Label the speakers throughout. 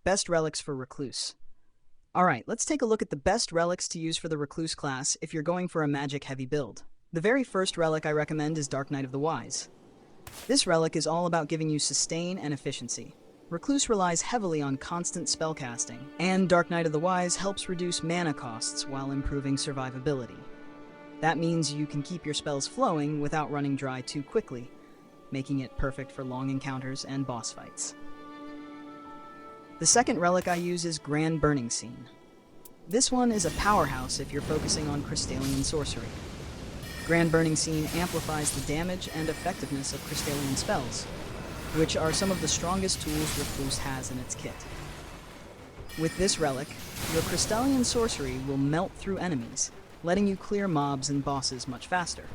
Speaker 1: Best relics for Recluse. Alright, let's take a look at the best relics to use for the Recluse class if you're going for a magic-heavy build. The very first relic I recommend is Dark Knight of the Wise. This relic is all about giving you sustain and efficiency. Recluse relies heavily on constant spellcasting, and Dark Knight of the Wise helps reduce mana costs while improving survivability. That means you can keep your spells flowing without running dry too quickly, making it perfect for long encounters and boss fights. The second relic I use is Grand Burning Scene. This one is a powerhouse if you're focusing on crystallian sorcery. Grand Burning Scene amplifies the damage and effectiveness of crystallian spells, which are some of the strongest tools Recluse has in its kit. With this relic, your crystallian sorcery will melt through enemies, letting you clear mobs and bosses much faster.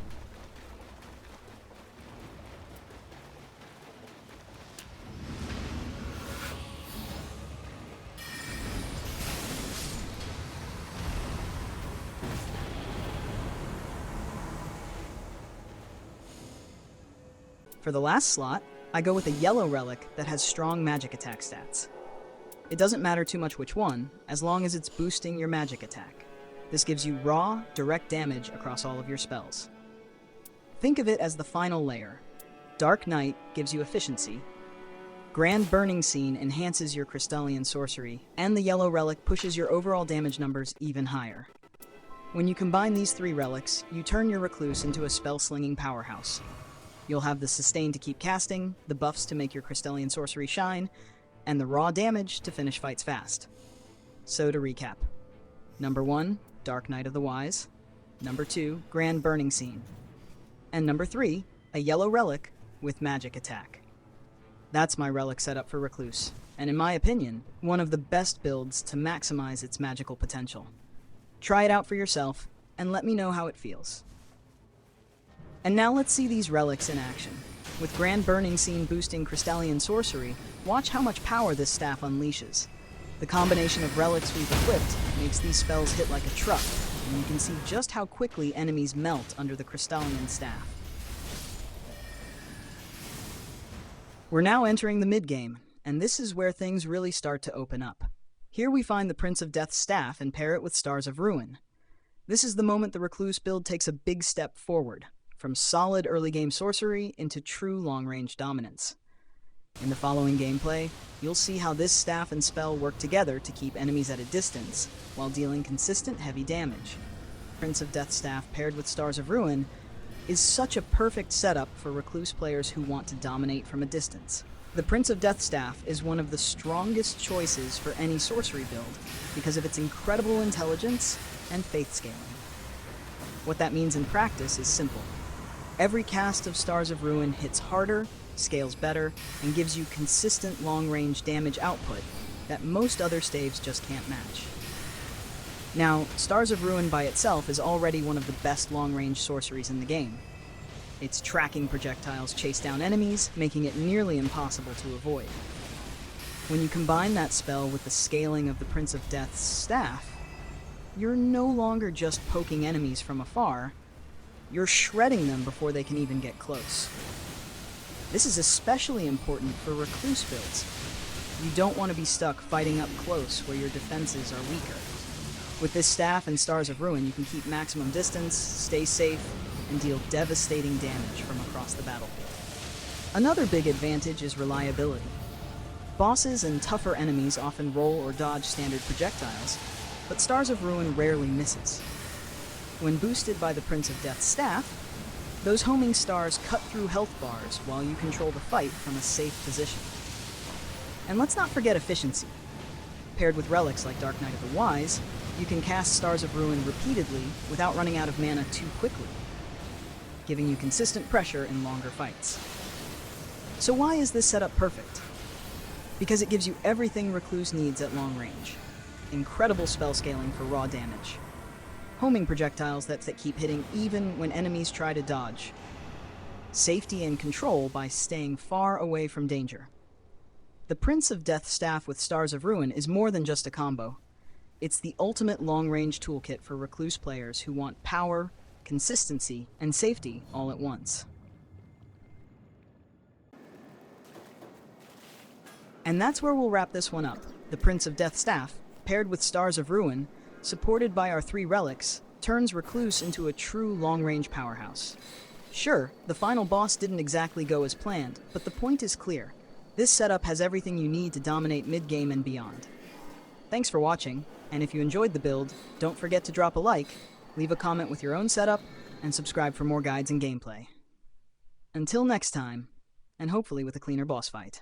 Speaker 1: For the last slot, I go with a yellow relic that has strong magic attack stats. It doesn't matter too much which one, as long as it's boosting your magic attack. This gives you raw, direct damage across all of your spells. Think of it as the final layer. Dark Knight gives you efficiency, Grand Burning Scene enhances your crystallian sorcery, and the yellow relic pushes your overall damage numbers even higher. When you combine these three relics, you turn your Recluse into a spell-slinging powerhouse. You'll have the sustain to keep casting, the buffs to make your crystallian sorcery shine, and the raw damage to finish fights fast. So to recap. Number 1, Dark Knight of the Wise. Number 2, Grand Burning Scene. And number 3, a yellow relic with magic attack. That's my relic setup for Recluse, and in my opinion, one of the best builds to maximize its magical potential. Try it out for yourself, and let me know how it feels. And now let's see these relics in action. With Grand Burning Scene boosting crystallian sorcery, watch how much power this staff unleashes. The combination of relics we've equipped makes these spells hit like a truck, and you can see just how quickly enemies melt under the crystallian staff. We're now entering the mid-game, and this is where things really start to open up. Here we find the Prince of Death's staff and pair it with Stars of Ruin. This is the moment the Recluse build takes a big step forward, from solid early-game sorcery into true long-range dominance. In the following gameplay, you'll see how this staff and spell work together to keep enemies at a distance, while dealing consistent heavy damage. Prince of Death's staff paired with Stars of Ruin is such a perfect setup for Recluse players who want to dominate from a distance. The Prince of Death's staff is one of the strongest choices for any sorcery build because of its incredible intelligence and faith scaling. What that means in practice is simple. Every cast of Stars of Ruin hits harder, scales better, and gives you consistent long-range damage output that most other staves just can't match. Now, Stars of Ruin by itself is already one of the best long-range sorceries in the game. Its tracking projectiles chase down enemies, making it nearly impossible to avoid. When you combine that spell with the scaling of the Prince of Death's staff, you're no longer just poking enemies from afar, you're shredding them before they can even get close. This is especially important for Recluse builds. You don't want to be stuck fighting up close where your defenses are weaker. With this staff and Stars of Ruin, you can keep maximum distance, stay safe, and deal devastating damage from across the battlefield. Another big advantage is reliability. Bosses and tougher enemies often roll or dodge standard projectiles, but Stars of Ruin rarely misses. When boosted by the Prince of Death's staff, those homing stars cut through health bars while you control the fight from a safe position. And let's not forget efficiency. Paired with relics like Dark Knight of the Wise, you can cast Stars of Ruin repeatedly without running out of mana too quickly, giving you consistent pressure in longer fights. So why is this setup perfect? Because it gives you everything Recluse needs at long range. Incredible spell scaling for raw damage. Homing projectiles that keep hitting even when enemies try to dodge. Safety and control by staying far away from danger. The Prince of Death's staff with Stars of Ruin is more than just a combo. It's the ultimate long-range toolkit for Recluse players who want power, consistency, and safety all at once. And that's where we'll wrap this one up. The Prince of Death staff, paired with Stars of Ruin, supported by our 3 relics, turns Recluse into a true long-range powerhouse. Sure, the final boss didn't exactly go as planned, but the point is clear. This setup has everything you need to dominate mid-game and beyond. Thanks for watching, and if you enjoyed the build, don't forget to drop a like, leave a comment with your own setup, and subscribe for more guides and gameplay. Until next time, and hopefully with a cleaner boss fight.